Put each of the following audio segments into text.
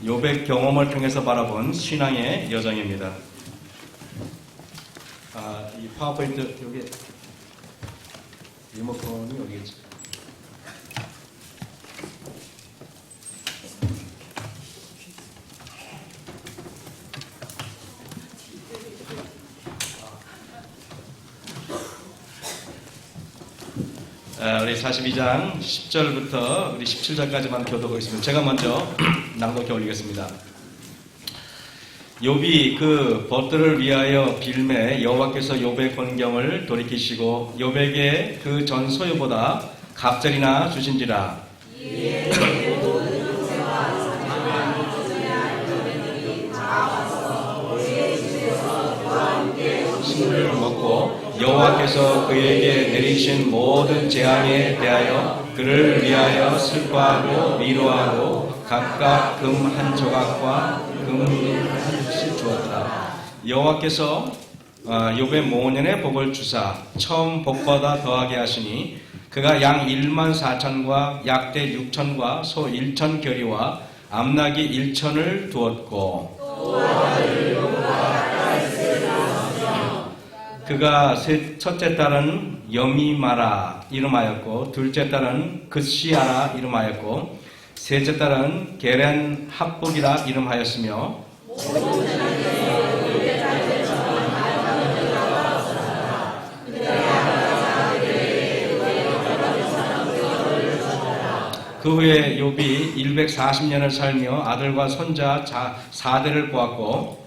욥의 경험을 통해서 바라본 신앙의 여정입니다. 이 파워포인트 여기 리모컨이 어디겠지? 우리 42장 10절부터 우리 17절까지만 교독하겠습니다. 제가 먼저 낭독해 올리겠습니다. 욥이 그 벗들을 위하여 빌매 여호와께서 욥의 권경을 돌이키시고 욥에게 그 전 소유보다 갑절이나 주신지라. 식물을 먹고 여호와께서 그에게 내리신 모든 재앙에 대하여 그를 위하여 슬퍼하고 위로하고 각각 금 한 조각과 금 한 씩 주었다. 여호와께서 욥의 모년의 복을 주사 처음 복보다 더하게 하시니 그가 양 1만 4천과 약대 6천과 소 1천 결의와 암나귀 1천을 두었고 그가 첫째 딸은 여미마라 이름하였고 둘째 딸은 그시아라 이름하였고 셋째 딸은 게렌 합복이라 이름하였으며 그 후에 욥이 140년을 살며 아들과 손자 4대를 보았고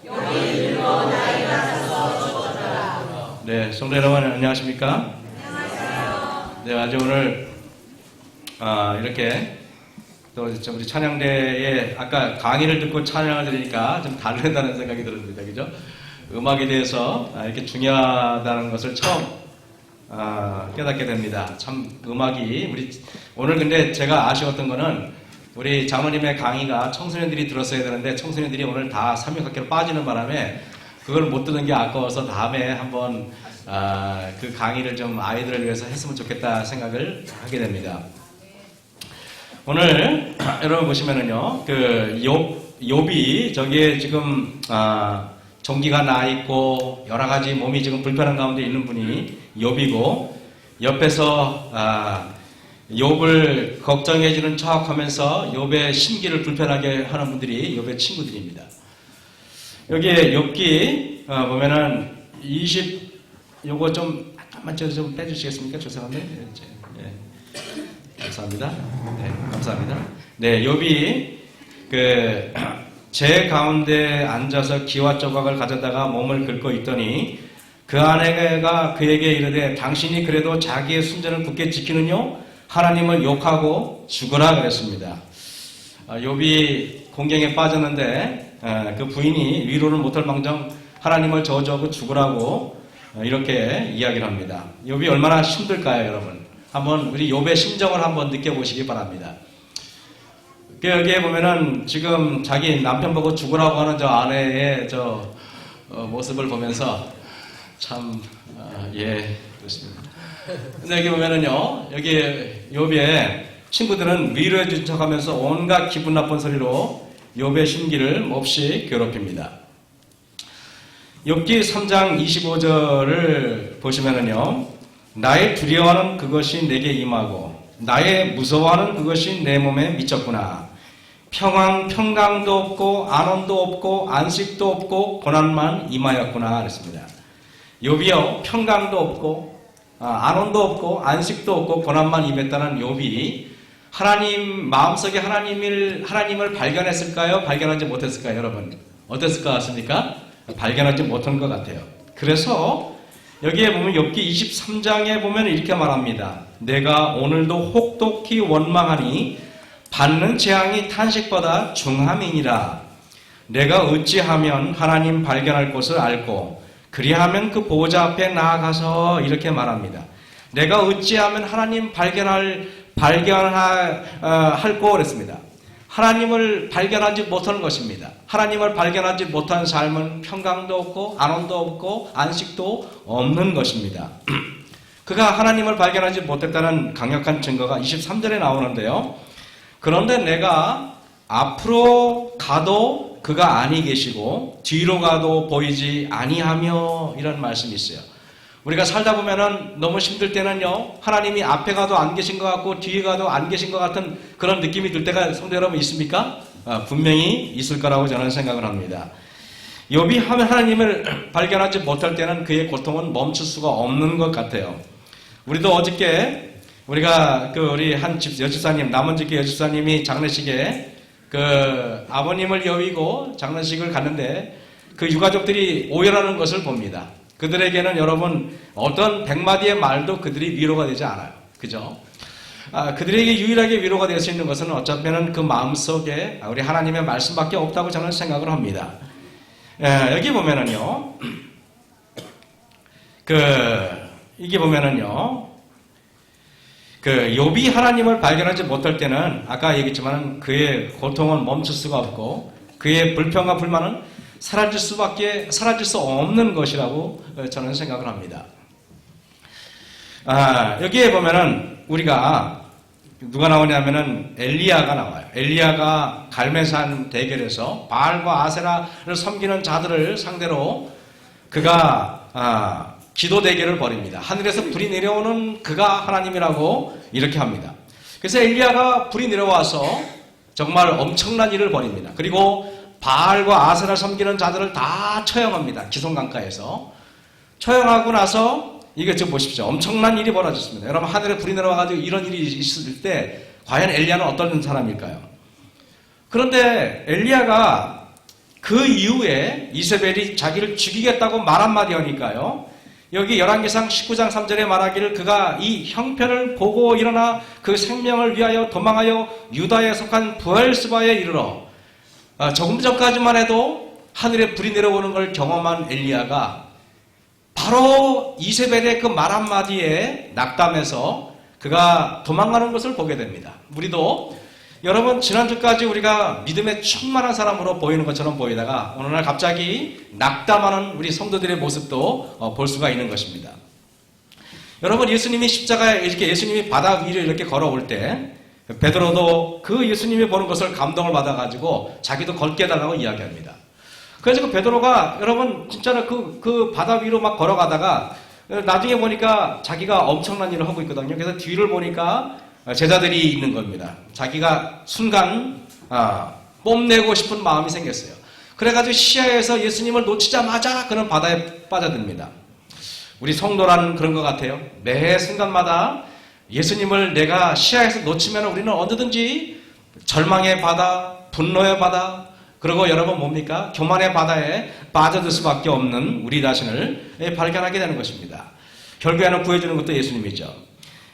네, 성도 여러분 안녕하십니까? 안녕하세요. 네, 아주 오늘 이렇게 또 우리 찬양대에 아까 강의를 듣고 찬양을 들으니까 좀 다르다는 생각이 들었습니다. 그죠? 음악에 대해서 이렇게 중요하다는 것을 처음 깨닫게 됩니다. 참 음악이 오늘 근데 제가 아쉬웠던 거는 우리 장모님의 강의가 청소년들이 들었어야 되는데 청소년들이 오늘 다 삼육학교로 빠지는 바람에 그걸 못 듣는 게 아까워서 다음에 한번 그 강의를 좀 아이들을 위해서 했으면 좋겠다 생각을 하게 됩니다. 오늘 여러분 보시면은요, 그 욥이 저기에 지금 종기가 나 있고 여러 가지 몸이 지금 불편한 가운데 있는 분이 욥이고 옆에서 욥을 걱정해주는 척하면서 욥의 심기를 불편하게 하는 분들이 욥의 친구들입니다. 여기에 욥기 보면은 요거 좀 잠깐만 좀 빼주시겠습니까? 죄송합니다. 네. 감사합니다. 네, 감사합니다. 네, 욥이 제 가운데 앉아서 기와 조각을 가져다가 몸을 긁고 있더니 그 아내가 그에게 이르되 당신이 그래도 자기의 순전을 굳게 지키느뇨? 하나님을 욕하고 죽으라 그랬습니다. 욥이 공경에 빠졌는데 그 부인이 위로를 못할 망정 하나님을 저주하고 죽으라고 이렇게 이야기를 합니다. 욥이 얼마나 힘들까요, 여러분? 한번 우리 욥의 심정을 한번 느껴보시기 바랍니다. 여기에 보면은 지금 자기 남편 보고 죽으라고 하는 저 아내의 모습을 보면서 참 그렇습니다. 근데 여기 보면은요, 여기 욥의 친구들은 위로해 준 척하면서 온갖 기분 나쁜 소리로 욥의 심기를 몹시 괴롭힙니다. 욥기 3장 25절을 보시면은요, 나의 두려워하는 그것이 내게 임하고 나의 무서워하는 그것이 내 몸에 미쳤구나. 평강도 없고 안온도 없고 안식도 없고 고난만 임하였구나 그랬습니다. 욥이요, 평강도 없고 안온도 없고 안식도 없고 고난만 임했다는 욥이 하나님 마음속에 하나님을 발견했을까요? 발견하지 못했을까요? 여러분 어땠을 것 같습니까? 발견하지 못한 것 같아요. 그래서 여기에 보면 욥기 23장에 보면 이렇게 말합니다. 내가 오늘도 혹독히 원망하니 받는 재앙이 탄식보다 중함이니라. 내가 어찌하면 하나님 발견할 곳을 알고 그리하면 그 보호자 앞에 나아가서 이렇게 말합니다. 내가 어찌하면 하나님 발견할 거 그랬습니다. 하나님을 발견하지 못하는 것입니다. 하나님을 발견하지 못한 삶은 평강도 없고 안온도 없고 안식도 없는 것입니다. 그가 하나님을 발견하지 못했다는 강력한 증거가 23절에 나오는데요. 그런데 내가 앞으로 가도 그가 아니 계시고 뒤로 가도 보이지 아니하며 이런 말씀이 있어요. 우리가 살다 보면은 너무 힘들 때는요, 하나님이 앞에 가도 안 계신 것 같고 뒤에 가도 안 계신 것 같은 그런 느낌이 들 때가 성도 여러분 있습니까? 분명히 있을 거라고 저는 생각을 합니다. 욥이 하나님을 발견하지 못할 때는 그의 고통은 멈출 수가 없는 것 같아요. 우리도 어저께 우리가 우리 한 여집사님, 남원집회 여집사님이 장례식에 아버님을 여위고 장례식을 갔는데 그 유가족들이 오열하는 것을 봅니다. 그들에게는 여러분 어떤 100마디의 말도 그들이 위로가 되지 않아요. 그죠? 그들에게 유일하게 위로가 될 수 있는 것은 어차피는 그 마음속에 우리 하나님의 말씀밖에 없다고 저는 생각을 합니다. 여기 보면은요, 이게 보면은요, 욥이 하나님을 발견하지 못할 때는 아까 얘기했지만 그의 고통은 멈출 수가 없고 그의 불평과 불만은 사라질 수 없는 것이라고 저는 생각을 합니다. 여기에 보면은 우리가 누가 나오냐면은 엘리야가 나와요. 엘리야가 갈멜산 대결에서 바알과 아세라를 섬기는 자들을 상대로 그가 기도 대결을 벌입니다. 하늘에서 불이 내려오는 그가 하나님이라고 이렇게 합니다. 그래서 엘리야가 불이 내려와서 정말 엄청난 일을 벌입니다. 그리고 바알과 아세라 섬기는 자들을 다 처형합니다. 기송강가에서 처형하고 나서 이거 좀 보십시오. 엄청난 일이 벌어졌습니다. 여러분 하늘에 불이 내려와가지고 이런 일이 있을 때 과연 엘리야는 어떤 사람일까요? 그런데 엘리야가 그 이후에 이세벨이 자기를 죽이겠다고 말 한마디 하니까요. 여기 열왕기상 19장 3절에 말하기를 그가 이 형편을 보고 일어나 그 생명을 위하여 도망하여 유다에 속한 부엘스바에 이르러 조금 전까지만 해도 하늘에 불이 내려오는 걸 경험한 엘리야가 바로 이세벨의 그 말 한마디에 낙담해서 그가 도망가는 것을 보게 됩니다. 우리도 여러분 지난주까지 우리가 믿음에 충만한 사람으로 보이는 것처럼 보이다가 어느 날 갑자기 낙담하는 우리 성도들의 모습도 볼 수가 있는 것입니다. 여러분 예수님이 십자가에 이렇게 예수님이 바다 위를 이렇게 걸어올 때 베드로도 그 예수님이 보는 것을 감동을 받아가지고 자기도 걷게 해달라고 이야기합니다. 그래서 그 베드로가 여러분 진짜로 그 바다 위로 막 걸어가다가 나중에 보니까 자기가 엄청난 일을 하고 있거든요. 그래서 뒤를 보니까 제자들이 있는 겁니다. 자기가 순간 뽐내고 싶은 마음이 생겼어요. 그래가지고 시야에서 예수님을 놓치자마자 그는 바다에 빠져듭니다. 우리 성도라는 그런 것 같아요. 매 순간마다 예수님을 내가 시야에서 놓치면 우리는 언제든지 절망의 바다, 분노의 바다, 그리고 여러분 뭡니까? 교만의 바다에 빠져들 수밖에 없는 우리 자신을 발견하게 되는 것입니다. 결국에는 구해주는 것도 예수님이죠.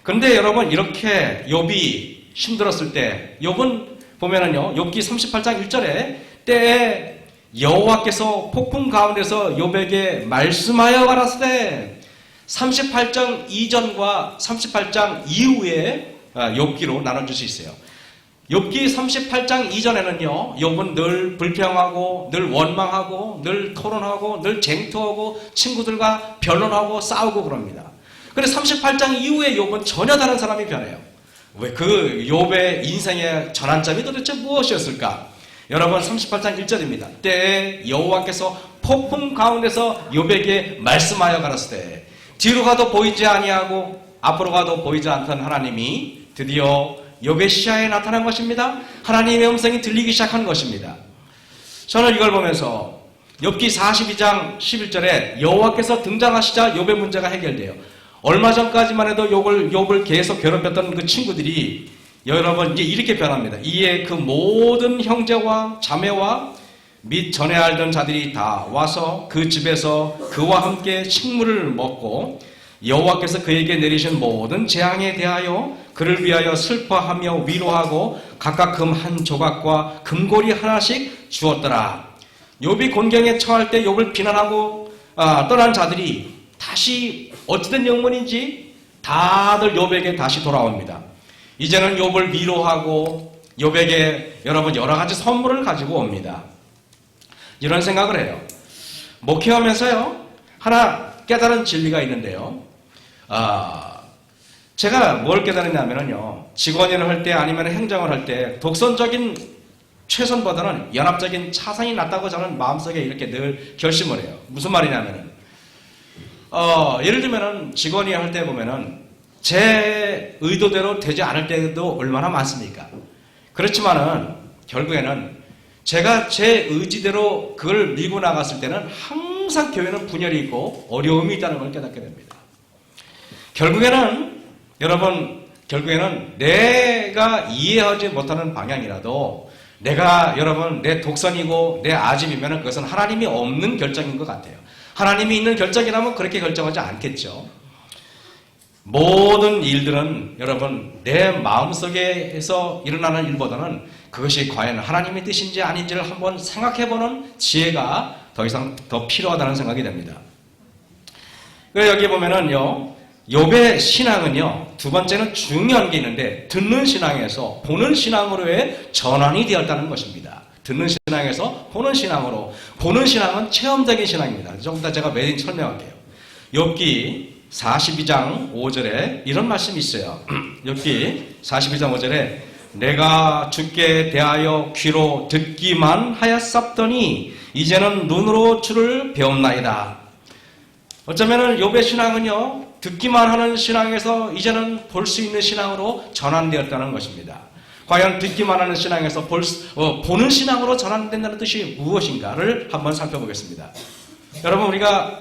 그런데 여러분 이렇게 욥이 힘들었을 때 욥은 보면은요 욥기 38장 1절에 때에 여호와께서 폭풍 가운데서 욥에게 말씀하여 가라사대 38장 이전과 38장 이후에 욥기로 나눠줄 수 있어요. 욥기 38장 이전에는요 욥은 늘 불평하고 늘 원망하고 늘 토론하고 늘 쟁투하고 친구들과 변론하고 싸우고 그럽니다. 그런데 38장 이후에 욥은 전혀 다른 사람이 변해요. 왜 그 욥의 인생의 전환점이 도대체 무엇이었을까? 여러분 38장 1절입니다. 때에 여호와께서 폭풍 가운데서 욥에게 말씀하여 가라사대 뒤로 가도 보이지 아니하고 앞으로 가도 보이지 않던 하나님이 드디어 욥의 시야에 나타난 것입니다. 하나님의 음성이 들리기 시작한 것입니다. 저는 이걸 보면서 욥기 42장 11절에 여호와께서 등장하시자 욥의 문제가 해결돼요. 얼마 전까지만 해도 욥을 계속 괴롭혔던 그 친구들이 여러분 이제 이렇게 변합니다. 이에 그 모든 형제와 자매와 및 전에 알던 자들이 다 와서 그 집에서 그와 함께 식물을 먹고 여호와께서 그에게 내리신 모든 재앙에 대하여 그를 위하여 슬퍼하며 위로하고 각각 금 한 조각과 금고리 하나씩 주었더라. 욥이 곤경에 처할 때 욥을 비난하고 떠난 자들이 다시 어찌된 영문인지 다들 욥에게 다시 돌아옵니다. 이제는 욥을 위로하고 욥에게 여러분 여러 가지 선물을 가지고 옵니다. 이런 생각을 해요. 목회하면서요 하나 깨달은 진리가 있는데요. 제가 뭘 깨달았냐면요 직원일을 할 때 아니면 행정을 할 때 독선적인 최선보다는 연합적인 차선이 낫다고 저는 마음속에 이렇게 늘 결심을 해요. 무슨 말이냐면은, 예를 들면은 직원이 할 때 보면은 제 의도대로 되지 않을 때도 얼마나 많습니까? 그렇지만은 결국에는 제가 제 의지대로 그걸 밀고 나갔을 때는 항상 교회는 분열이 있고 어려움이 있다는 걸 깨닫게 됩니다. 결국에는 여러분, 내가 이해하지 못하는 방향이라도 내가 여러분 내 독선이고 내 아집이면 그것은 하나님이 없는 결정인 것 같아요. 하나님이 있는 결정이라면 그렇게 결정하지 않겠죠. 모든 일들은 여러분 내 마음속에서 일어나는 일보다는 그것이 과연 하나님의 뜻인지 아닌지를 한번 생각해보는 지혜가 더 이상 더 필요하다는 생각이 됩니다. 여기 보면은요, 욥의 신앙은요, 두 번째는 중요한 게 있는데 듣는 신앙에서 보는 신앙으로의 전환이 되었다는 것입니다. 듣는 신앙에서 보는 신앙으로, 보는 신앙은 체험적인 신앙입니다. 조금 더 제가 매일 설명할게요. 욥기 42장 5절에 이런 말씀이 있어요. 욥기 42장 5절에 내가 주께 대하여 귀로 듣기만 하였었더니 이제는 눈으로 주를 배웠나이다. 어쩌면은 욥의 신앙은요, 듣기만 하는 신앙에서 이제는 볼 수 있는 신앙으로 전환되었다는 것입니다. 과연 듣기만 하는 신앙에서 보는 신앙으로 전환된다는 뜻이 무엇인가를 한번 살펴보겠습니다. 여러분, 우리가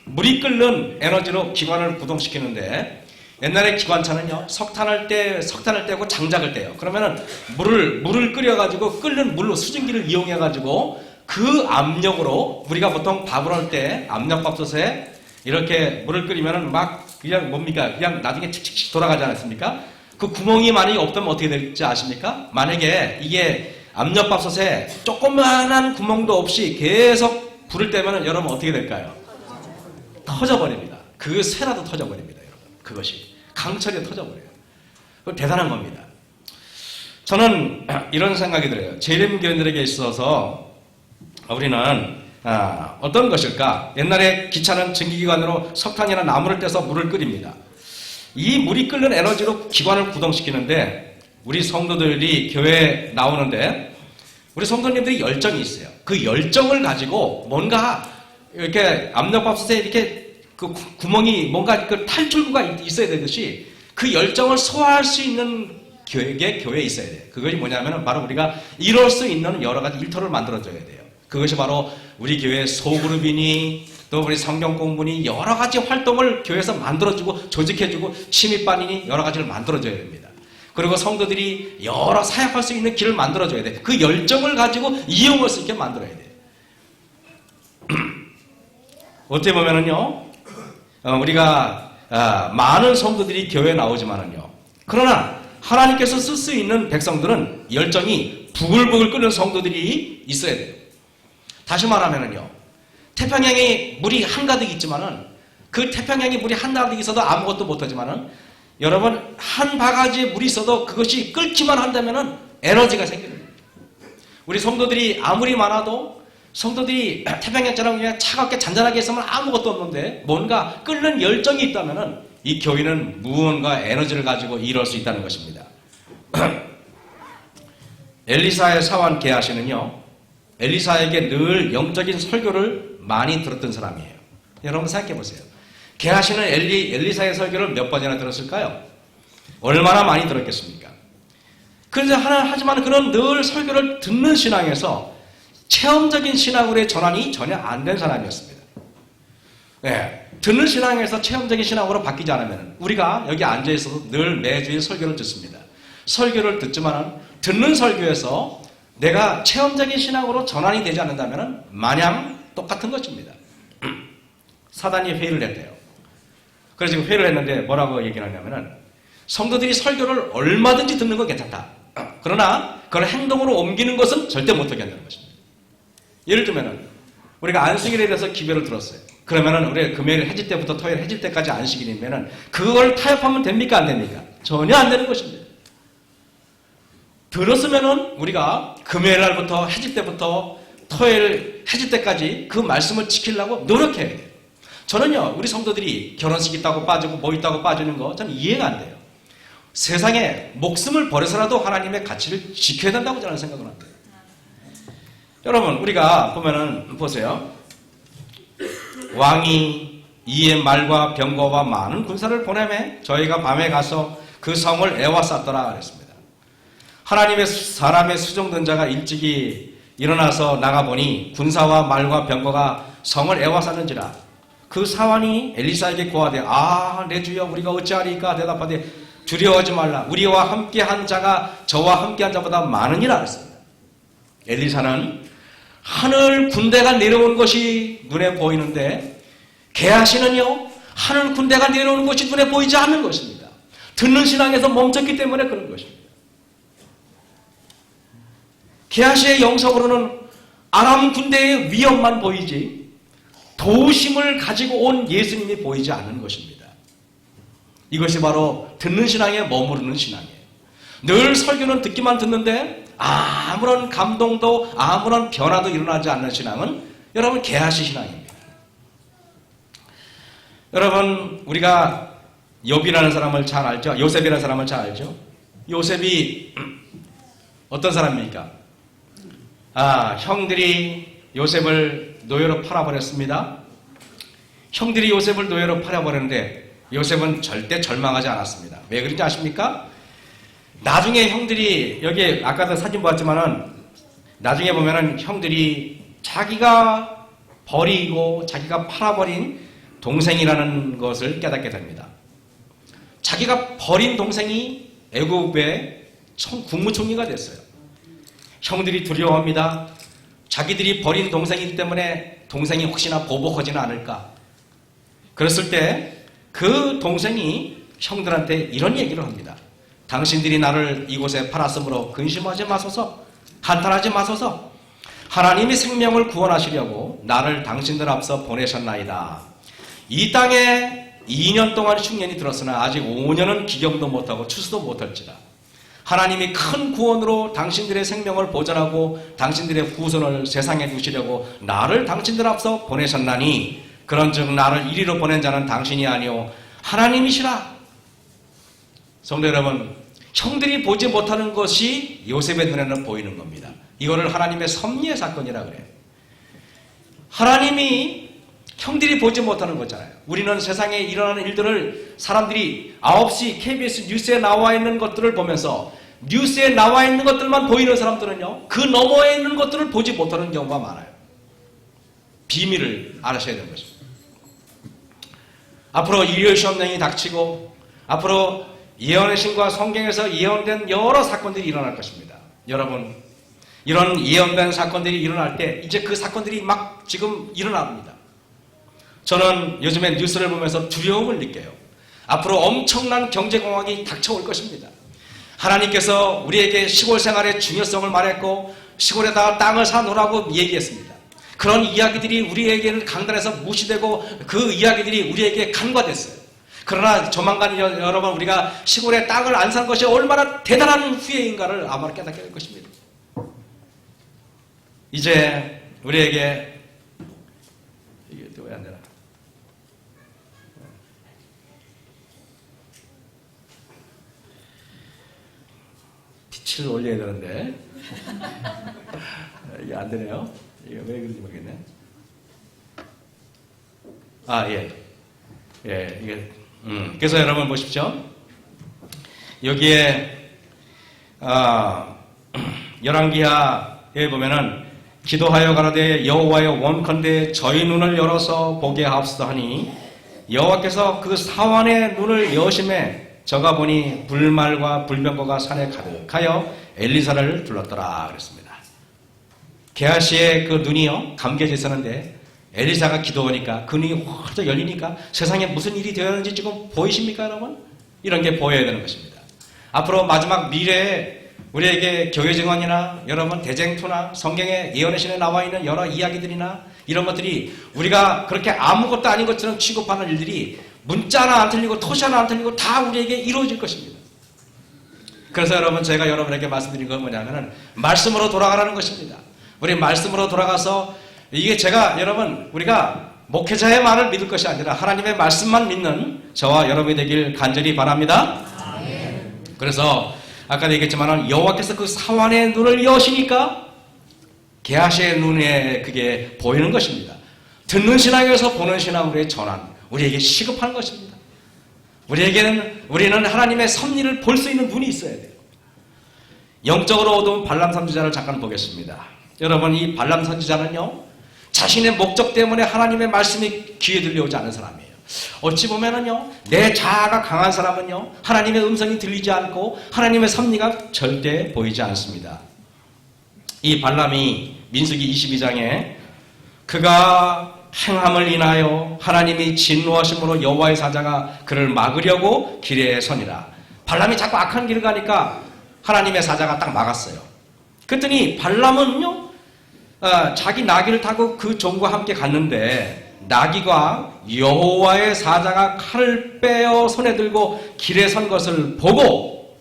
물이 끓는 에너지로 기관을 구동시키는데 옛날에 기관차는요, 석탄을 떼고 장작을 떼요. 그러면은 물을 끓여가지고 끓는 물로 수증기를 이용해가지고 그 압력으로 우리가 보통 밥을 할 때 압력밥솥에 이렇게 물을 끓이면은 막 그냥 뭡니까? 그냥 나중에 칙칙칙 돌아가지 않습니까? 그 구멍이 만약에 없다면 어떻게 될지 아십니까? 만약에 이게 압력밥솥에 조그만한 구멍도 없이 계속 불을 떼면은 여러분 어떻게 될까요? 터져버립니다. 그 쇠라도 터져버립니다, 여러분. 그것이 강철이 터져버려요. 그거 대단한 겁니다. 저는 이런 생각이 들어요. 재림교인들에게 있어서 우리는 어떤 것일까? 옛날에 기차는 전기기관으로 석탄이나 나무를 떼서 물을 끓입니다. 이 물이 끓는 에너지로 기관을 구동시키는데 우리 성도들이 교회에 나오는데 우리 성도님들이 열정이 있어요. 그 열정을 가지고 뭔가 이렇게 압력밥솥에 이렇게 그 구멍이 뭔가 그 탈출구가 있어야 되듯이 그 열정을 소화할 수 있는 교회에 있어야 돼요. 그것이 뭐냐면 바로 우리가 이룰 수 있는 여러 가지 일터를 만들어줘야 돼요. 그것이 바로 우리 교회 소그룹이니 또 우리 성경 공부니 여러 가지 활동을 교회에서 만들어주고 조직해주고 취미반이니 여러 가지를 만들어줘야 됩니다. 그리고 성도들이 여러 사역할 수 있는 길을 만들어줘야 돼. 그 열정을 가지고 이용할 수 있게 만들어야 돼. 어떻게 보면은요, 우리가 많은 성도들이 교회에 나오지만은요, 그러나 하나님께서 쓸 수 있는 백성들은 열정이 부글부글 끓는 성도들이 있어야 돼요. 다시 말하면은요, 태평양에 물이 한가득 있지만은 그 태평양에 물이 한가득 있어도 아무것도 못하지만은 여러분 한 바가지에 물이 있어도 그것이 끓기만 한다면은 에너지가 생기는 거예요. 우리 성도들이 아무리 많아도 성도들이 태평양처럼 그냥 차갑게 잔잔하게 있으면 아무것도 없는데 뭔가 끓는 열정이 있다면은 이 교회는 무언가 에너지를 가지고 일할 수 있다는 것입니다. 엘리사의 사환 게하시는요, 엘리사에게 늘 영적인 설교를 많이 들었던 사람이에요. 여러분 생각해 보세요. 게하시는 엘리사의 설교를 몇 번이나 들었을까요? 얼마나 많이 들었겠습니까? 그래서 하지만 그런 늘 설교를 듣는 신앙에서 체험적인 신앙으로의 전환이 전혀 안 된 사람이었습니다. 네, 듣는 신앙에서 체험적인 신앙으로 바뀌지 않으면 우리가 여기 앉아 있어서 늘 매주에 설교를 듣습니다. 설교를 듣지만 듣는 설교에서 내가 체험적인 신앙으로 전환이 되지 않는다면 마냥 똑같은 것입니다. 사단이 회의를 했대요. 그래서 지금 회의를 했는데 뭐라고 얘기를 하냐면은 성도들이 설교를 얼마든지 듣는 건 괜찮다. 그러나 그걸 행동으로 옮기는 것은 절대 못하게 한다는 것입니다. 예를 들면은 우리가 안식일에 대해서 기별을 들었어요. 그러면은 우리 금요일 해질 때부터 토요일 해질 때까지 안식일이면은 그걸 타협하면 됩니까? 안 됩니까? 전혀 안 되는 것입니다. 들었으면은 우리가 금요일 날부터 해질 때부터 토요일 해질 때까지 그 말씀을 지키려고 노력해야 돼요. 저는요, 우리 성도들이 결혼식 있다고 빠지고 뭐 있다고 빠지는 거 저는 이해가 안 돼요. 세상에 목숨을 버려서라도 하나님의 가치를 지켜야 된다고 저는 생각을 합니다. 여러분 우리가 보면은 보세요. 왕이 이에 말과 병거와 많은 군사를 보내매 저희가 밤에 가서 그 성을 에워쌌더라 그랬습니다. 하나님의 사람의 수종된 자가 일찍이 일어나서 나가보니 군사와 말과 병거가 성을 에워쌌는지라. 그 사환이 엘리사에게 고하되 내 주여 우리가 어찌하리까 대답하되 두려워하지 말라. 우리와 함께한 자가 저와 함께한 자보다 많으니라 그랬습니다. 엘리사는 하늘 군대가 내려오는 것이 눈에 보이는데 게하시는요 하늘 군대가 내려오는 것이 눈에 보이지 않는 것입니다. 듣는 신앙에서 멈췄기 때문에 그런 것입니다. 게하시의 영성으로는 아람 군대의 위협만 보이지 도우심을 가지고 온 예수님이 보이지 않는 것입니다. 이것이 바로 듣는 신앙에 머무르는 신앙이에요. 늘 설교는 듣기만 듣는데 아무런 감동도 아무런 변화도 일어나지 않는 신앙은 여러분 게하시 신앙입니다. 여러분 우리가 욥이라는 사람을 잘 알죠? 요셉이라는 사람을 잘 알죠? 요셉이 어떤 사람입니까? 형들이 요셉을 노예로 팔아버렸습니다. 형들이 요셉을 노예로 팔아버렸는데 요셉은 절대 절망하지 않았습니다. 왜 그런지 아십니까? 나중에 형들이 여기 아까도 사진 보았지만은 나중에 보면은 형들이 자기가 버리고 자기가 팔아버린 동생이라는 것을 깨닫게 됩니다. 자기가 버린 동생이 애굽의 국무총리가 됐어요. 형들이 두려워합니다. 자기들이 버린 동생이기 때문에 동생이 혹시나 보복하지는 않을까. 그랬을 때 그 동생이 형들한테 이런 얘기를 합니다. 당신들이 나를 이곳에 팔았으므로 근심하지 마소서, 한탄하지 마소서. 하나님이 생명을 구원하시려고 나를 당신들 앞서 보내셨나이다. 이 땅에 2년 동안 흉년이 들었으나 아직 5년은 기경도 못하고 추수도 못할지라. 하나님이 큰 구원으로 당신들의 생명을 보전하고 당신들의 후손을 세상에 두시려고 나를 당신들 앞서 보내셨나니 그런즉 나를 이리로 보낸 자는 당신이 아니오 하나님이시라. 성도 여러분, 형들이 보지 못하는 것이 요셉의 눈에는 보이는 겁니다. 이거를 하나님의 섭리의 사건이라 그래요. 하나님이 형들이 보지 못하는 거잖아요. 우리는 세상에 일어나는 일들을 사람들이 9시 KBS 뉴스에 나와 있는 것들을 보면서 뉴스에 나와 있는 것들만 보이는 사람들은요, 그 너머에 있는 것들을 보지 못하는 경우가 많아요. 비밀을 알아셔야 되는 것입니다. 앞으로 일요일 시험령이 닥치고 앞으로 예언의 신과 성경에서 예언된 여러 사건들이 일어날 것입니다. 여러분, 이런 예언된 사건들이 일어날 때 이제 그 사건들이 막 지금 일어납니다. 저는 요즘에 뉴스를 보면서 두려움을 느껴요. 앞으로 엄청난 경제공황이 닥쳐올 것입니다. 하나님께서 우리에게 시골 생활의 중요성을 말했고 시골에다가 땅을 사놓으라고 얘기했습니다. 그런 이야기들이 우리에게는 강단에서 무시되고 그 이야기들이 우리에게 간과됐어요. 그러나 조만간 여러분 우리가 시골에 땅을 안 산 것이 얼마나 대단한 후회인가를 아마 깨닫게 될 것입니다. 이제 우리에게 이게 왜 안 되나? 빛을 올려야 되는데 이게 안 되네요. 이게 왜 그런지 모르겠네. 이게 그래서 여러분 보십시오. 여기에 열왕기하에 보면은 기도하여 가라되 여호와여 원컨대 저희 눈을 열어서 보게 하옵소서 하니 여호와께서 그 사환의 눈을 여심해 저가 보니 불말과 불병거가 산에 가득하여 엘리사를 둘렀더라 그랬습니다. 게하시의 그 눈이요 감겨져 있었는데 엘리사가 기도하니까 그 눈이 활짝 열리니까 세상에 무슨 일이 되었는지 지금 보이십니까 여러분? 이런 게 보여야 되는 것입니다. 앞으로 마지막 미래에 우리에게 교회 증언이나 여러분 대쟁투나 성경의 예언의 신에 나와 있는 여러 이야기들이나 이런 것들이 우리가 그렇게 아무것도 아닌 것처럼 취급하는 일들이 문자 하나 안 틀리고 토시 하나 안 틀리고 다 우리에게 이루어질 것입니다. 그래서 여러분 제가 여러분에게 말씀드린 건 뭐냐면은 말씀으로 돌아가라는 것입니다. 우리 말씀으로 돌아가서 이게 제가 여러분 우리가 목회자의 말을 믿을 것이 아니라 하나님의 말씀만 믿는 저와 여러분이 되길 간절히 바랍니다. 그래서 아까도 얘기했지만 여호와께서 그 사환의 눈을 여시니까 게하시의 눈에 그게 보이는 것입니다. 듣는 신앙에서 보는 신앙으로의 전환, 우리에게 시급한 것입니다. 우리는 하나님의 섭리를 볼 수 있는 눈이 있어야 돼요. 영적으로 얻은 발람 선지자를 잠깐 보겠습니다. 여러분, 이 발람 선지자는요, 자신의 목적 때문에 하나님의 말씀이 귀에 들려오지 않은 사람이에요. 어찌 보면은요, 내 자아가 강한 사람은요, 하나님의 음성이 들리지 않고 하나님의 섭리가 절대 보이지 않습니다. 이 발람이 민수기 22장에 그가 행함을 인하여 하나님이 진노하심으로 여호와의 사자가 그를 막으려고 길에 서니라. 발람이 자꾸 악한 길을 가니까 하나님의 사자가 딱 막았어요. 그랬더니 발람은요, 자기 나귀를 타고 그 종과 함께 갔는데 나귀가 여호와의 사자가 칼을 빼어 손에 들고 길에 선 것을 보고,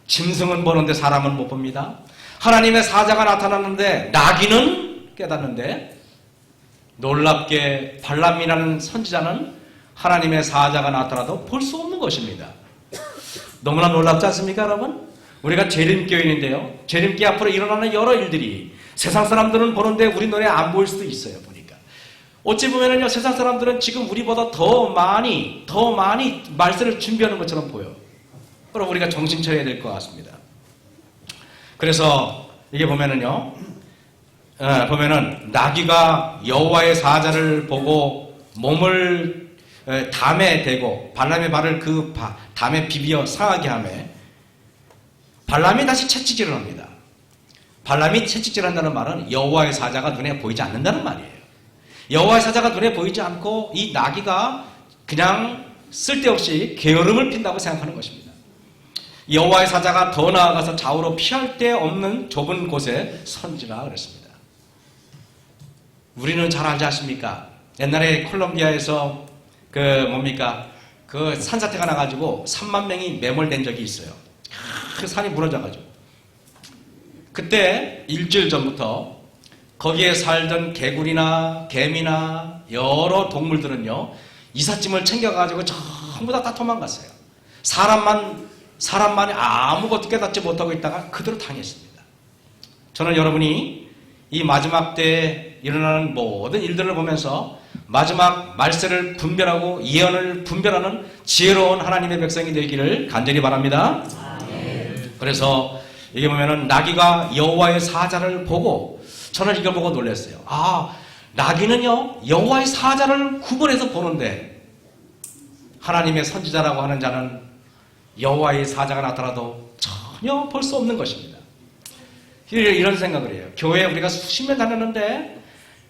짐승은 보는데 사람은 못 봅니다. 하나님의 사자가 나타났는데 나귀는 깨닫는데, 놀랍게 발람이라는 선지자는 하나님의 사자가 나타나도 볼 수 없는 것입니다. 너무나 놀랍지 않습니까, 여러분? 우리가 재림교인인데요, 재림교 앞으로 일어나는 여러 일들이 세상 사람들은 보는데 우리 눈에 안 보일 수도 있어요. 보니까 어찌 보면은요, 세상 사람들은 지금 우리보다 더 많이 말씀을 준비하는 것처럼 보여. 그럼 우리가 정신 차려야 될 것 같습니다. 그래서 이게 보면은요, 보면은 나귀가 여호와의 사자를 보고 몸을 담에 대고 발람의 발을 그 담에 비비어 상하게 하매 발람이 다시 채찍질을 합니다. 발람이 채찍질한다는 말은 여호와의 사자가 눈에 보이지 않는다는 말이에요. 여호와의 사자가 눈에 보이지 않고 이 나귀가 그냥 쓸데없이 게으름을 핀다고 생각하는 것입니다. 여호와의 사자가 더 나아가서 좌우로 피할 데 없는 좁은 곳에 선지라 그랬습니다. 우리는 잘 알지 않습니까? 옛날에 콜롬비아에서 그 산사태가 나가지고 3만 명이 매몰된 적이 있어요. 그 산이 무너져가지고. 그때 일주일 전부터 거기에 살던 개구리나 개미나 여러 동물들은요, 이삿짐을 챙겨가지고 전부 다 도망갔어요. 사람만이 아무것도 깨닫지 못하고 있다가 그대로 당했습니다. 저는 여러분이 이 마지막 때에 일어나는 모든 일들을 보면서 마지막 말세를 분별하고 예언을 분별하는 지혜로운 하나님의 백성이 되기를 간절히 바랍니다. 그래서 이게 보면은 나귀가 여호와의 사자를 보고, 저는 이걸 보고 놀랐어요. 나귀는요, 여호와의 사자를 구분해서 보는데 하나님의 선지자라고 하는 자는 여호와의 사자가 나타나도 전혀 볼 수 없는 것입니다. 이런 생각을 해요. 교회에 우리가 수십 년 다녔는데,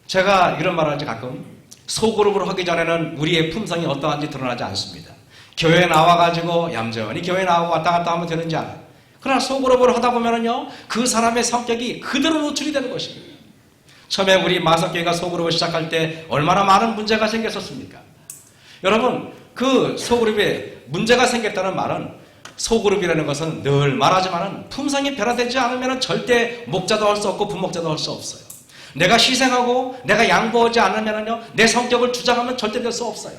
제가 이런 말을 하지 가끔, 소그룹으로 하기 전에는 우리의 품성이 어떠한지 드러나지 않습니다. 교회에 나와가지고 얌전히 교회에 나오고 왔다 갔다 하면 되는지 알아요. 그러나 소그룹으로 하다 보면은요, 그 사람의 성격이 그대로 노출이 되는 것입니다. 처음에 우리 마석교회가 소그룹을 시작할 때 얼마나 많은 문제가 생겼었습니까? 여러분, 그 소그룹에 문제가 생겼다는 말은, 소그룹이라는 것은 늘 말하지만은 품성이 변화되지 않으면 절대 목자도 할 수 없고 부목자도 할 수 없어요. 내가 희생하고 내가 양보하지 않으면요, 내 성격을 주장하면 절대 될 수 없어요.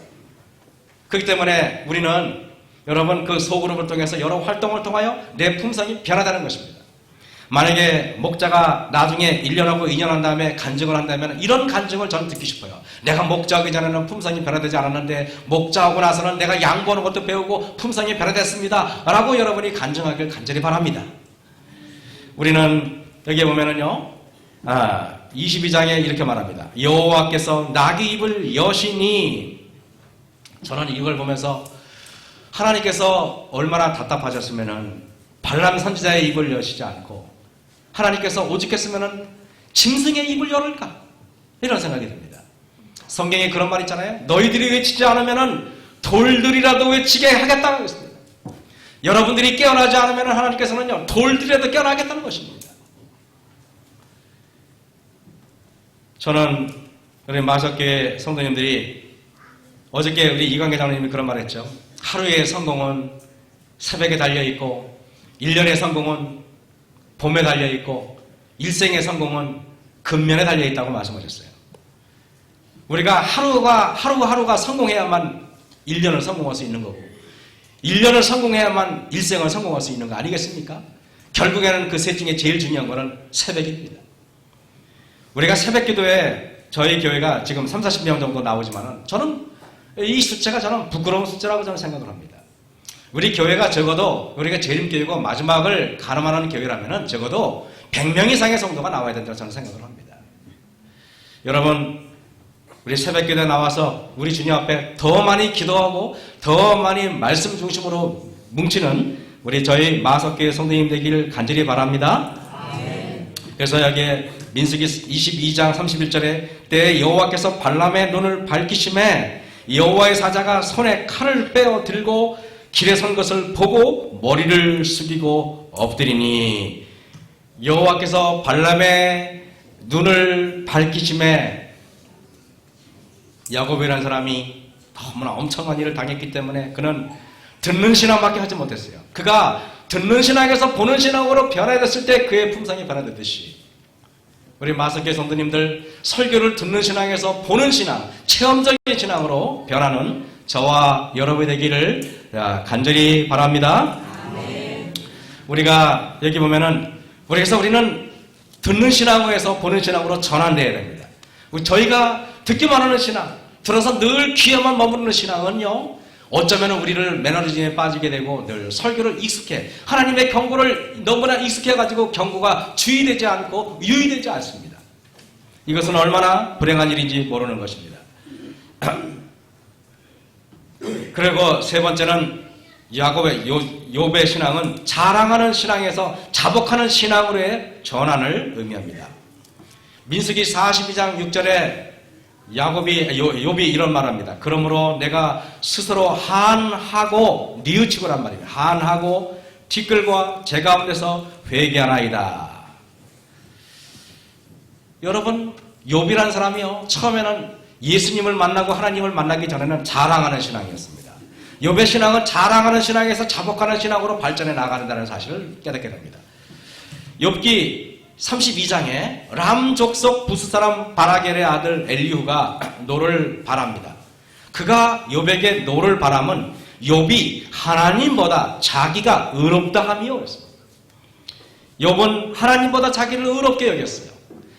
그렇기 때문에 우리는 여러분, 그 소그룹을 통해서 여러 활동을 통하여 내 품성이 변화되는 것입니다. 만약에 목자가 나중에 1년하고 2년 한 다음에 간증을 한다면 이런 간증을 저는 듣기 싶어요. 내가 목자하기 전에는 품성이 변화되지 않았는데 목자하고 나서는 내가 양보하는 것도 배우고 품성이 변화됐습니다 라고 여러분이 간증하길 간절히 바랍니다. 우리는 여기에 보면은요, 22장에 이렇게 말합니다. 여호와께서 나귀 입을 여시니, 저는 이걸 보면서 하나님께서 얼마나 답답하셨으면은 발람 선지자의 입을 여시지 않고 하나님께서 오직했으면은 짐승의 입을 열을까, 이런 생각이 듭니다. 성경에 그런 말 있잖아요. 너희들이 외치지 않으면은 돌들이라도 외치게 하겠다고 했습니다. 여러분들이 깨어나지 않으면은 하나님께서는요, 돌들이라도 깨어나겠다는 것입니다. 저는 우리 마석교회 성도님들이, 어저께 우리 이광계 장로님이 그런 말 했죠. 하루의 성공은 새벽에 달려있고, 1년의 성공은 봄에 달려있고, 일생의 성공은 근면에 달려있다고 말씀하셨어요. 우리가 하루하루가 성공해야만 1년을 성공할 수 있는 거고, 1년을 성공해야만 일생을 성공할 수 있는 거 아니겠습니까? 결국에는 그 셋 중에 제일 중요한 거는 새벽입니다. 우리가 새벽 기도에 저희 교회가 지금 3, 40명 정도 나오지만은 저는 이 숫자가 저는 부끄러운 숫자라고 저는 생각을 합니다. 우리 교회가 적어도 우리가 재림교회고 마지막을 가늠하는 교회라면은 적어도 100명 이상의 성도가 나와야 된다고 저는 생각을 합니다. 여러분, 우리 새벽 기도에 나와서 우리 주님 앞에 더 많이 기도하고 더 많이 말씀 중심으로 뭉치는 우리 저희 마석교회 성도님 되기를 간절히 바랍니다. 그래서 여기에 민수기 22장 31절에 때 여호와께서 발람의 눈을 밝히심에 여호와의 사자가 손에 칼을 빼어 들고 길에 선 것을 보고 머리를 숙이고 엎드리니 여호와께서 발람의 눈을 밝히심에 야곱이라는 사람이 너무나 엄청난 일을 당했기 때문에 그는 듣는 신앙밖에 하지 못했어요. 그가 듣는 신앙에서 보는 신앙으로 변화됐을 때 그의 품성이 변화되듯이 우리 마석교회 성도님들 설교를 듣는 신앙에서 보는 신앙, 체험적인 신앙으로 변하는 저와 여러분이 되기를 간절히 바랍니다. 우리가 여기 보면은 그래서 우리는 듣는 신앙에서 보는 신앙으로 전환되어야 됩니다. 저희가 듣기만 하는 신앙, 들어서 늘 귀에만 머무르는 신앙은요, 어쩌면 우리를 매너리즘에 빠지게 되고 늘 설교를 익숙해, 하나님의 경고를 너무나 익숙해가지고 경고가 주의되지 않고 유의되지 않습니다. 이것은 얼마나 불행한 일인지 모르는 것입니다. 그리고 세 번째는 욥의 신앙은 자랑하는 신앙에서 자복하는 신앙으로의 전환을 의미합니다. 민수기 42장 6절에 욥이 이런 말합니다. 그러므로 내가 스스로 한하고 뉘우치고란 말입니다. 한하고 티끌과 제 가운데서 회개하나이다. 여러분, 욥이라는 사람이요, 처음에는 예수님을 만나고 하나님을 만나기 전에는 자랑하는 신앙이었습니다. 욥의 신앙은 자랑하는 신앙에서 자복하는 신앙으로 발전해 나간다는 사실을 깨닫게 됩니다. 욥기 32장에 람 족속 부스 사람 바라겔의 아들 엘리후가 노를 바랍니다. 그가 욥에게 노를 바람은 욥이 하나님보다 자기가 의롭다 함이요. 욥은 하나님보다 자기를 의롭게 여겼어요.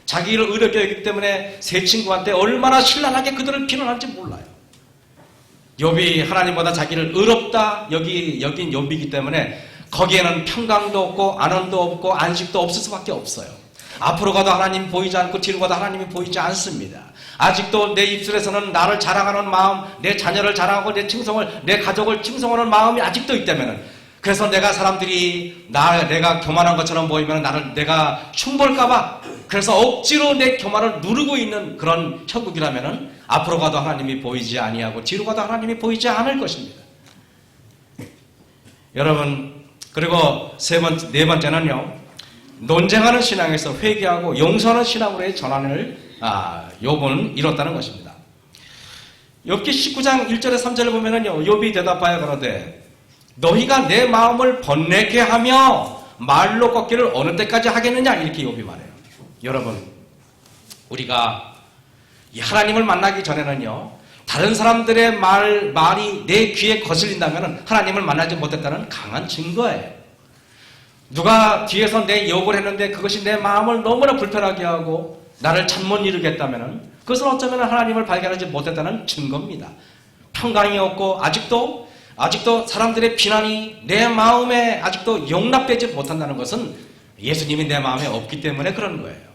자기를 의롭게 여기기 때문에 세 친구한테 얼마나 신랄하게 그들을 비난할지 몰라요. 욥이 하나님보다 자기를 의롭다 여긴 욥이기 때문에 거기에는 평강도 없고 안원도 없고 안식도 없을 수밖에 없어요. 앞으로 가도 하나님이 보이지 않고 뒤로 가도 하나님이 보이지 않습니다. 아직도 내 입술에서는 나를 자랑하는 마음, 내 자녀를 자랑하고 내 가족을 칭송하는 마음이 아직도 있다면, 그래서 내가 사람들이 내가 교만한 것처럼 보이면 내가 흉볼까봐 그래서 억지로 내 교만을 누르고 있는 그런 형국이라면 앞으로 가도 하나님이 보이지 아니하고 뒤로 가도 하나님이 보이지 않을 것입니다. 여러분, 그리고 네 번째는요, 논쟁하는 신앙에서 회개하고 용서하는 신앙으로의 전환을 욥은 이뤘다는 것입니다. 욥기 19장 1절에 3절을 보면은요, 욥이 대답하여 가로되 너희가 내 마음을 번뇌케 하며 말로 꺾기를 어느 때까지 하겠느냐, 이렇게 욥이 말해요. 여러분, 우리가 하나님을 만나기 전에는요, 다른 사람들의 말이 내 귀에 거슬린다면 하나님을 만나지 못했다는 강한 증거예요. 누가 뒤에서 내 욕을 했는데 그것이 내 마음을 너무나 불편하게 하고 나를 잠 못 이루겠다면 그것은 어쩌면 하나님을 발견하지 못했다는 증거입니다. 평강이 없고 아직도 사람들의 비난이 내 마음에 아직도 용납되지 못한다는 것은 예수님이 내 마음에 없기 때문에 그런 거예요.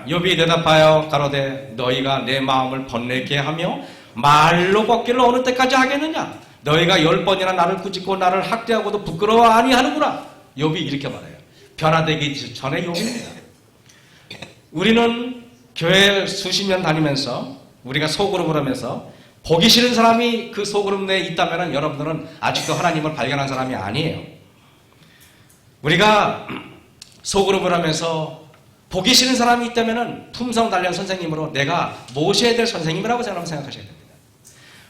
욥이 대답하여 가로되 너희가 내 마음을 번뇌케 하며 말로 걷기를 어느 때까지 하겠느냐? 너희가 10번이나 나를 꾸짖고 나를 학대하고도 부끄러워 아니하는구나. 욥이 이렇게 말해요. 변화되기 전에 욥입니다. 우리는 교회 수십 년 다니면서 우리가 소그룹을 하면서 보기 싫은 사람이 그 소그룹 내에 있다면 여러분들은 아직도 하나님을 발견한 사람이 아니에요. 우리가 소그룹을 하면서 보기 싫은 사람이 있다면 품성 단련 선생님으로 내가 모셔야 될 선생님이라고 생각하셔야 됩니다.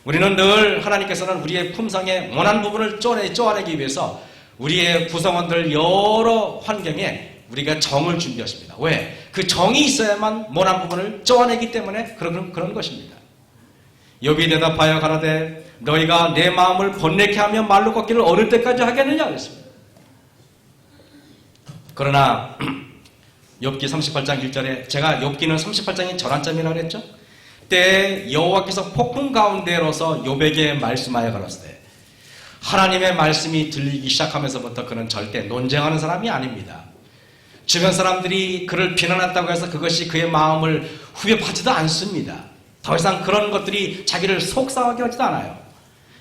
우리는 늘 하나님께서는 우리의 품성의 원한 부분을 쪼아내기 위해서 우리의 구성원들 여러 환경에 우리가 정을 준비하십니다. 왜? 그 정이 있어야만 원한 부분을 쪼아내기 때문에 그런 것입니다. 욥이 대답하여 가라되 너희가 내 마음을 번뇌케 하며 말로 걷기를 어느 때까지 하겠느냐 그랬습니다. 그러나 욥기 38장 1절에 제가 욥기는 38장이 절한점이라고 그랬죠. 때 여호와께서 폭풍 가운데로서 욥에게 말씀하여 가라사대 하나님의 말씀이 들리기 시작하면서부터 그는 절대 논쟁하는 사람이 아닙니다. 주변 사람들이 그를 비난한다고 해서 그것이 그의 마음을 후벼파지도 않습니다. 더 이상 그런 것들이 자기를 속상하게 하지도 않아요.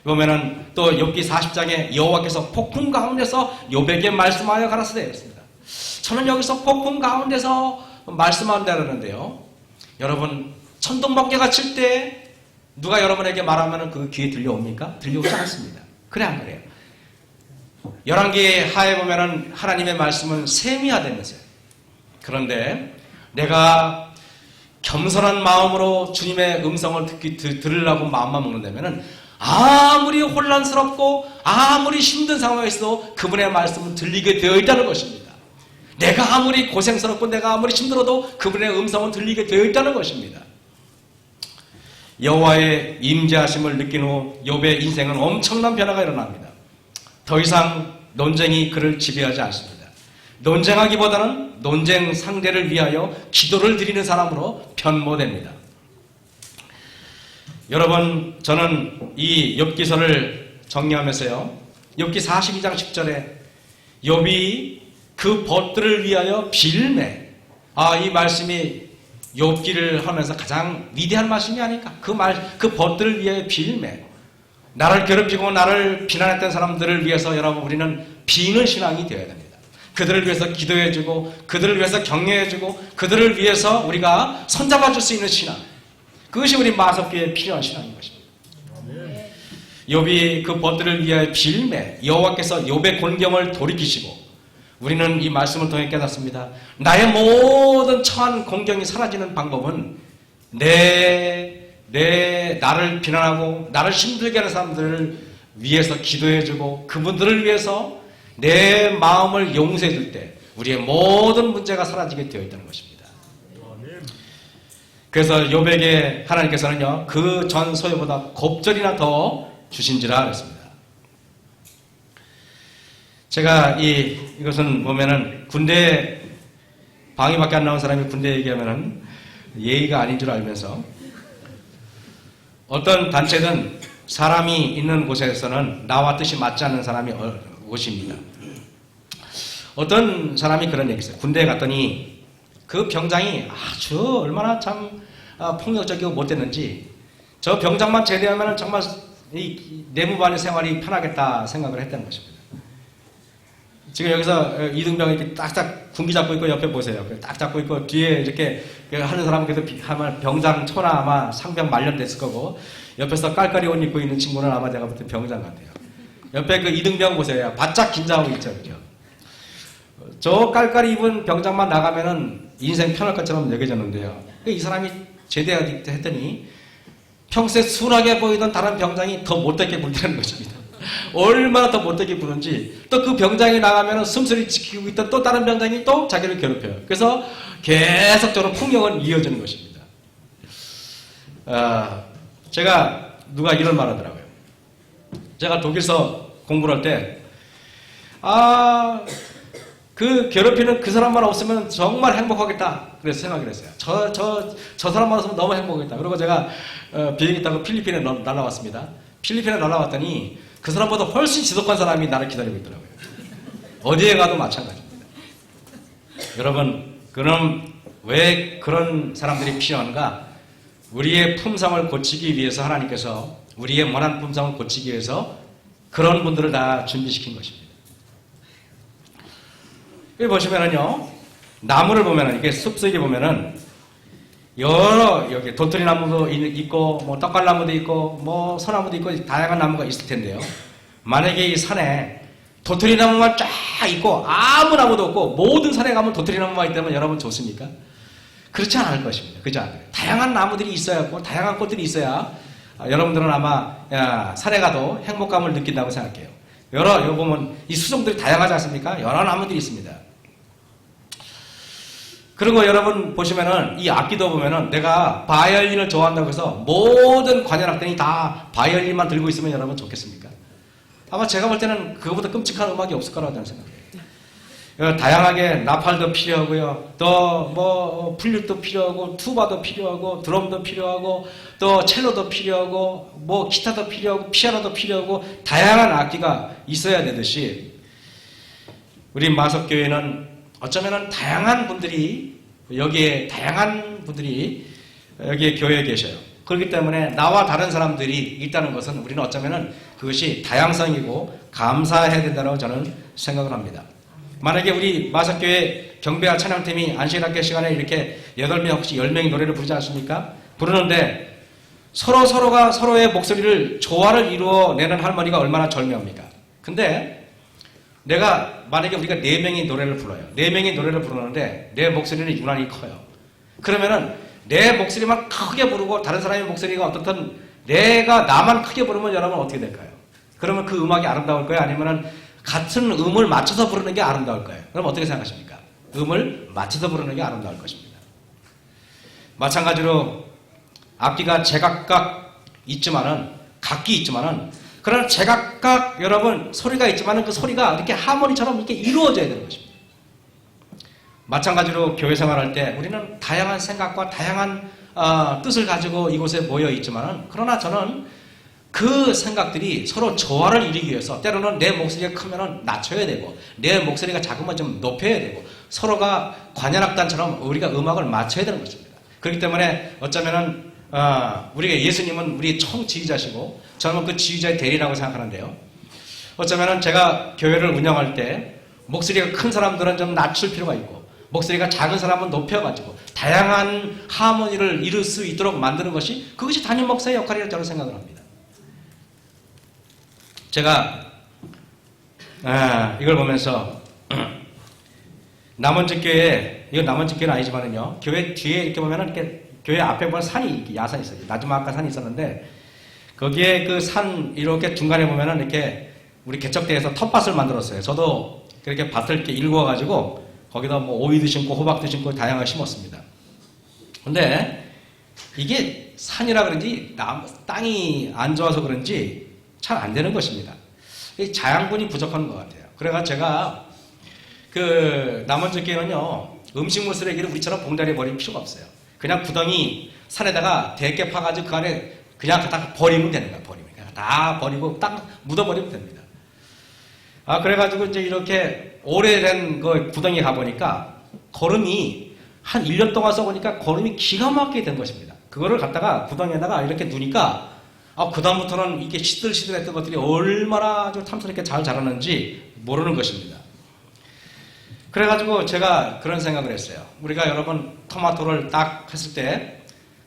보면은 또 욥기 40장에 여호와께서 폭풍 가운데서 욥에게 말씀하여 가라사대 했습니다. 저는 여기서 폭풍 가운데서 말씀한다는데요. 여러분 천둥번개가 칠 때 누가 여러분에게 말하면 그 귀에 들려옵니까? 들려오지 않습니다. 그래 안 그래요? 열왕기 하에 보면은 하나님의 말씀은 세미하다면서요. 그런데 내가 겸손한 마음으로 주님의 음성을 들으려고 마음만 먹는다면은 아무리 혼란스럽고 아무리 힘든 상황에 있어도 그분의 말씀은 들리게 되어 있다는 것입니다. 내가 아무리 고생스럽고 내가 아무리 힘들어도 그분의 음성은 들리게 되어 있다는 것입니다. 여호와의 임재하심을 느낀 후 욥의 인생은 엄청난 변화가 일어납니다. 더 이상 논쟁이 그를 지배하지 않습니다. 논쟁하기보다는 논쟁 상대를 위하여 기도를 드리는 사람으로 변모됩니다. 여러분 저는 이 욥기서를 정리하면서요. 욥기 42장 10절에 욥이 그 벗들을 위하여 빌매 이 말씀이 욥기를 하면서 가장 위대한 말씀이 아닐까. 그 벗들을 위하여 빌매 나를 괴롭히고 나를 비난했던 사람들을 위해서 여러분 우리는 비는 신앙이 되어야 됩니다. 그들을 위해서 기도해주고 그들을 위해서 격려해주고 그들을 위해서 우리가 손잡아줄 수 있는 신앙 그것이 우리 마석교회에 필요한 신앙인 것입니다. 욥이 그 벗들을 위하여 빌매 여호와께서 욥의 곤경을 돌이키시고 우리는 이 말씀을 통해 깨닫습니다. 나의 모든 처한 공경이 사라지는 방법은 나를 비난하고 나를 힘들게 하는 사람들을 위해서 기도해주고 그분들을 위해서 내 마음을 용서해줄 때 우리의 모든 문제가 사라지게 되어 있다는 것입니다. 그래서 욥에게 하나님께서는요 그 전 소유보다 곱절이나 더 주신지라 그랬습니다. 제가 이것은 보면은 군대 방위밖에 안 나온 사람이 군대 얘기하면은 예의가 아닌 줄 알면서 어떤 단체든 사람이 있는 곳에서는 나와 뜻이 맞지 않는 사람이 오십니다. 어떤 사람이 그런 얘기 했어요. 군대에 갔더니 그 병장이 아주 얼마나 참 폭력적이고 못됐는지 저 병장만 제대하면 정말 이 내무반의 생활이 편하겠다 생각을 했다는 것입니다. 지금 여기서 이등병이 이렇게 딱딱 군기 잡고 있고 옆에 보세요. 딱 잡고 있고 뒤에 이렇게 하는 사람은 그래도 아마 병장 초나 아마 상병 말년됐을 거고 옆에서 깔깔이 옷 입고 있는 친구는 아마 내가 볼 때 병장 같아요. 옆에 그 이등병 보세요. 바짝 긴장하고 있죠. 그죠? 저 깔깔이 입은 병장만 나가면은 인생 편할 것처럼 여겨졌는데요. 이 사람이 제대했더니 평소에 순하게 보이던 다른 병장이 더 못되게 굴다는 것입니다. 얼마나 더 못되게 부는지 또 그 병장이 나가면 숨소리 지키고 있던 또 다른 병장이 또 자기를 괴롭혀요. 그래서 계속적으로 폭력은 이어지는 것입니다. 제가 누가 이런 말 하더라고요. 제가 독일서 공부를 할 때 그 괴롭히는 그 사람만 없으면 정말 행복하겠다 그래서 생각을 했어요. 저 사람만 없으면 너무 행복하겠다. 그리고 제가 비행기 타고 필리핀에 날아왔습니다. 필리핀에 날아왔더니 그 사람보다 훨씬 지독한 사람이 나를 기다리고 있더라고요. 어디에 가도 마찬가지입니다. 여러분, 그럼 왜 그런 사람들이 필요한가? 우리의 품성을 고치기 위해서 하나님께서 우리의 원한 품성을 고치기 위해서 그런 분들을 다 준비시킨 것입니다. 여기 보시면은요, 나무를 보면은, 이게 숲속에 보면은 여러 여기 도토리 나무도 있고 뭐 떡갈나무도 있고 뭐 소나무도 있고 다양한 나무가 있을 텐데요. 만약에 이 산에 도토리 나무만 쫙 있고 아무 나무도 없고 모든 산에 가면 도토리 나무만 있다면 여러분 좋습니까? 그렇지 않을 것입니다. 그죠? 다양한 나무들이 있어야 하고 다양한 꽃들이 있어야 여러분들은 아마 산에 가도 행복감을 느낀다고 생각해요. 여기 보면 이 수종들이 다양하지 않습니까? 여러 나무들이 있습니다. 그리고 여러분 보시면은 이 악기도 보면은 내가 바이올린을 좋아한다고 해서 모든 관현악단이 다 바이올린만 들고 있으면 여러분 좋겠습니까? 아마 제가 볼 때는 그거보다 끔찍한 음악이 없을 거라고 저는 생각해요. 다양하게 나팔도 필요하고요. 또 뭐 플룻도 필요하고 투바도 필요하고 드럼도 필요하고 또 첼로도 필요하고 뭐 기타도 필요하고 피아노도 필요하고 다양한 악기가 있어야 되듯이 우리 마석교회는 어쩌면은 다양한 분들이 여기에 교회에 계셔요. 그렇기 때문에 나와 다른 사람들이 있다는 것은 우리는 어쩌면은 그것이 다양성이고 감사해야 된다고 저는 생각을 합니다. 만약에 우리 마석교회 경배와 찬양팀이 안식일학교 시간에 이렇게 8명 혹시 10명이 노래를 부르지 않습니까? 부르는데 서로가 서로의 목소리를 조화를 이루어내는 할머니가 얼마나 절묘합니까? 근데 만약에 우리가 4명이 노래를 불러요. 4명이 노래를 부르는데 내 목소리는 유난히 커요. 그러면은 내 목소리만 크게 부르고 다른 사람의 목소리가 어떻든 나만 크게 부르면 여러분 어떻게 될까요? 그러면 그 음악이 아름다울 거예요? 아니면은 같은 음을 맞춰서 부르는 게 아름다울 거예요? 그럼 어떻게 생각하십니까? 음을 맞춰서 부르는 게 아름다울 것입니다. 마찬가지로 악기가 제각각 있지만은 각기 있지만은 그러나 제각각 여러분 소리가 있지만은 그 소리가 이렇게 하모니처럼 이렇게 이루어져야 되는 것입니다. 마찬가지로 교회 생활할 때 우리는 다양한 생각과 다양한 뜻을 가지고 이곳에 모여 있지만은 그러나 저는 그 생각들이 서로 조화를 이루기 위해서 때로는 내 목소리가 크면은 낮춰야 되고 내 목소리가 작으면 좀 높여야 되고 서로가 관현악단처럼 우리가 음악을 맞춰야 되는 것입니다. 그렇기 때문에 어쩌면은 우리가 예수님은 우리 총지휘자시고 저는 그 지휘자의 대리라고 생각하는데요. 어쩌면은 제가 교회를 운영할 때 목소리가 큰 사람들은 좀 낮출 필요가 있고 목소리가 작은 사람은 높여가지고 다양한 하모니를 이룰 수 있도록 만드는 것이 그것이 담임 목사의 역할이라고 저는 생각을 합니다. 제가 이걸 보면서 남원집교회 이건 남원집교회는 아니지만은요 교회 뒤에 이렇게 보면은 이렇게 교회 앞에 보면 산이 이렇게 야산이 있어요. 나주마을가 산이 있었는데 거기에 그 산 이렇게 중간에 보면은 이렇게 우리 개척대에서 텃밭을 만들었어요. 저도 그렇게 밭을 이렇게 일구어가지고 거기다 뭐 오이도 심고 호박도 심고 다양하게 심었습니다. 근데 이게 산이라 그런지 땅이 안 좋아서 그런지 잘 안 되는 것입니다. 자양분이 부족한 것 같아요. 그래가 제가 그 남원주교회는요 음식물 쓰레기를 우리처럼 봉다리에 버릴 필요가 없어요. 그냥 구덩이 산에다가 대게 파가지고 그 안에 그냥 갖다 버리면 되는 거야. 그냥 다 버리고 딱 묻어버리면 됩니다. 그래가지고 이제 이렇게 오래된 그 구덩이에 가보니까 거름이 한 1년 동안 써보니까 거름이 기가 막히게 된 것입니다. 그거를 갖다가 구덩이에다가 이렇게 누니까 그다음부터는 이게 시들시들했던 것들이 얼마나 아주 탐스럽게 잘 자라는지 모르는 것입니다. 그래가지고 제가 그런 생각을 했어요. 우리가 여러분 토마토를 딱 했을 때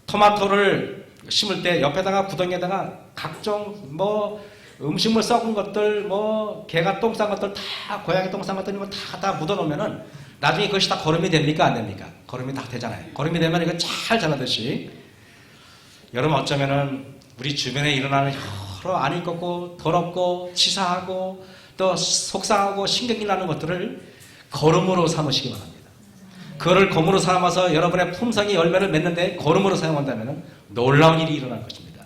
토마토를 심을 때 옆에다가 구덩이에다가 각종 뭐 음식물 썩은 것들 뭐 개가 똥 싼 것들 다 고양이 똥 싼 것들 다 묻어놓으면은 나중에 그것이 다 거름이 됩니까 안 됩니까? 거름이 다 되잖아요. 거름이 되면 이거 잘 자라듯이 여러분 어쩌면은 우리 주변에 일어나는 여러 안 읽고 더럽고 치사하고 또 속상하고 신경질 나는 것들을 거름으로 삼으시기 바랍니다. 그거를 거름으로 삼아서 여러분의 품성이 열매를 맺는데 거름으로 사용한다면 놀라운 일이 일어날 것입니다.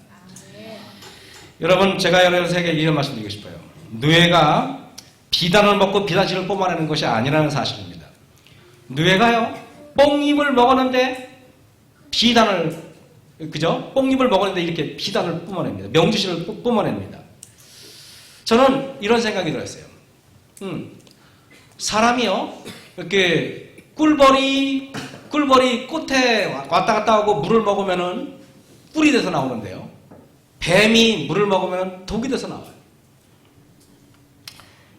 여러분 제가 여러분에게 이런 말씀 드리고 싶어요. 누에가 비단을 먹고 비단실을 뿜어내는 것이 아니라는 사실입니다. 누에가요 뽕잎을 먹었는데 비단을 그죠? 뽕잎을 먹었는데 이렇게 비단을 뿜어냅니다. 명주실을 뿜어냅니다. 저는 이런 생각이 들었어요. 사람이요 이렇게 꿀벌이 꽃에 왔다 갔다 하고 물을 먹으면은 꿀이 돼서 나오는데요. 뱀이 물을 먹으면 독이 돼서 나와요.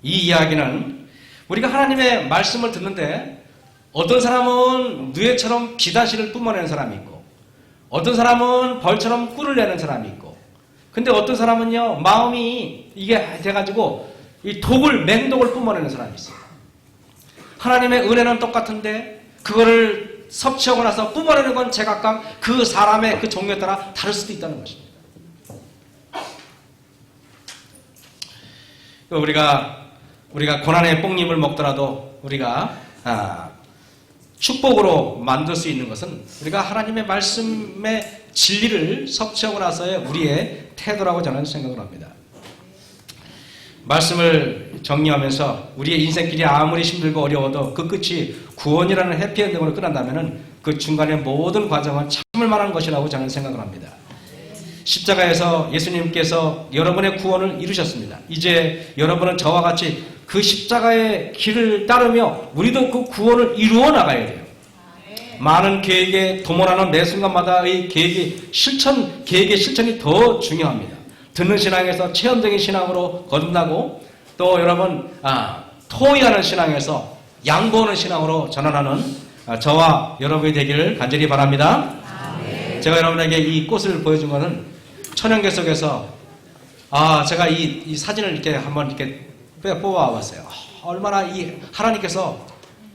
이 이야기는 우리가 하나님의 말씀을 듣는데 어떤 사람은 누에처럼 비단실을 뿜어내는 사람이 있고 어떤 사람은 벌처럼 꿀을 내는 사람이 있고 근데 어떤 사람은요 마음이 이게 돼가지고 이 맹독을 뿜어내는 사람이 있어요. 하나님의 은혜는 똑같은데 그거를 섭취하고 나서 뿜어내는 건 제각각 그 사람의 그 종류에 따라 다를 수도 있다는 것입니다. 우리가 고난의 뽕잎을 먹더라도 우리가 축복으로 만들 수 있는 것은 우리가 하나님의 말씀의 진리를 섭취하고 나서의 우리의 태도라고 저는 생각을 합니다. 말씀을 정리하면서 우리의 인생길이 아무리 힘들고 어려워도 그 끝이 구원이라는 해피엔딩으로 끝난다면은 그 중간의 모든 과정은 참을 만한 것이라고 저는 생각을 합니다. 십자가에서 예수님께서 여러분의 구원을 이루셨습니다. 이제 여러분은 저와 같이 그 십자가의 길을 따르며 우리도 그 구원을 이루어 나가야 돼요. 많은 계획에 도모하는 매 순간마다의 계획의 실천이 더 중요합니다. 듣는 신앙에서 체험적인 신앙으로 거듭나고 또 여러분 토의하는 신앙에서 양보하는 신앙으로 전환하는 저와 여러분이 되기를 간절히 바랍니다. 제가 여러분에게 이 꽃을 보여준 것은 천연계 속에서 제가 이 사진을 이렇게 한번 이렇게 뽑아왔어요. 얼마나 이 하나님께서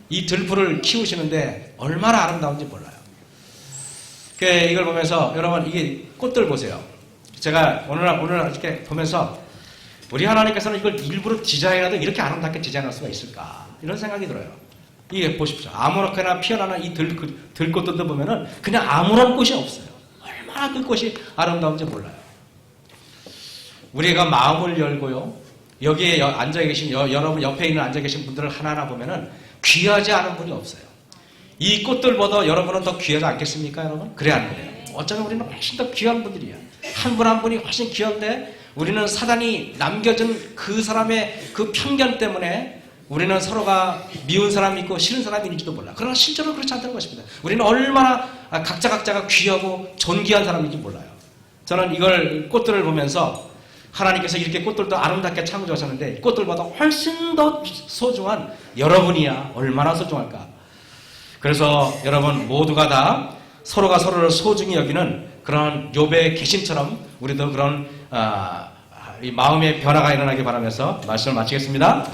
이 들풀을 키우시는데 얼마나 아름다운지 몰라요. 이걸 보면서 여러분 이게 꽃들 보세요. 제가 오늘 이렇게 보면서 우리 하나님께서는 이걸 일부러 디자인해도 이렇게 아름답게 디자인할 수가 있을까 이런 생각이 들어요. 이게 보십시오. 아무렇게나 피어나는 이 들꽃들도 보면은 그냥 아무런 꽃이 없어요. 얼마나 그 꽃이 아름다운지 몰라요. 우리가 마음을 열고요. 여기에 앉아 계신 여러분 옆에 있는 앉아 계신 분들을 하나하나 보면은 귀하지 않은 분이 없어요. 이 꽃들보다 여러분은 더 귀하지 않겠습니까, 여러분? 그래 안 그래요? 어쩌면 우리는 훨씬 더 귀한 분들이야. 한 분 한 분이 훨씬 귀한데 우리는 사단이 남겨준 그 사람의 그 편견 때문에 우리는 서로가 미운 사람이 있고 싫은 사람이 있는지도 몰라. 그러나 실제로 그렇지 않다는 것입니다. 우리는 얼마나 각자가 귀하고 존귀한 사람인지 몰라요. 저는 이걸 꽃들을 보면서 하나님께서 이렇게 꽃들도 아름답게 창조하셨는데 꽃들보다 훨씬 더 소중한 여러분이야 얼마나 소중할까. 그래서 여러분 모두가 다 서로가 서로를 소중히 여기는 그런 욥의 개심처럼 우리도 그런 이 마음의 변화가 일어나기 바라면서 말씀을 마치겠습니다.